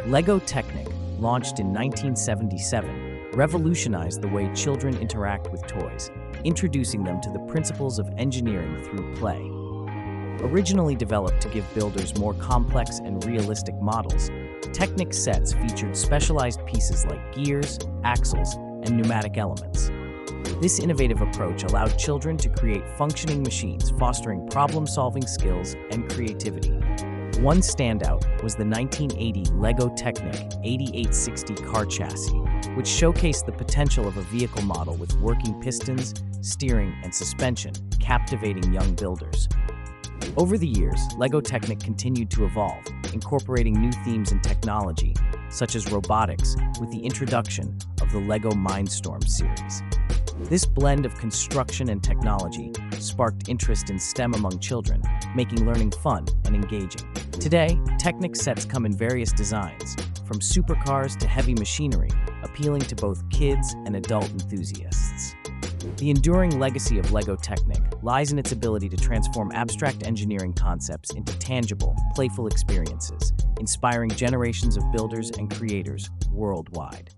LEGO Technic, launched in 1977, revolutionized the way children interact with toys, introducing them to the principles of engineering through play. Originally developed to give builders more complex and realistic models, Technic sets featured specialized pieces like gears, axles, and pneumatic elements. This innovative approach allowed children to create functioning machines, fostering problem-solving skills and creativity. One standout was the 1980 LEGO Technic 8860 car chassis, which showcased the potential of a vehicle model with working pistons, steering, and suspension, captivating young builders. Over the years, LEGO Technic continued to evolve, incorporating new themes and technology, such as robotics, with the introduction of the LEGO Mindstorm series. This blend of construction and technology sparked interest in STEM among children, making learning fun and engaging. Today, Technic sets come in various designs, from supercars to heavy machinery, appealing to both kids and adult enthusiasts. The enduring legacy of LEGO Technic lies in its ability to transform abstract engineering concepts into tangible, playful experiences, inspiring generations of builders and creators worldwide.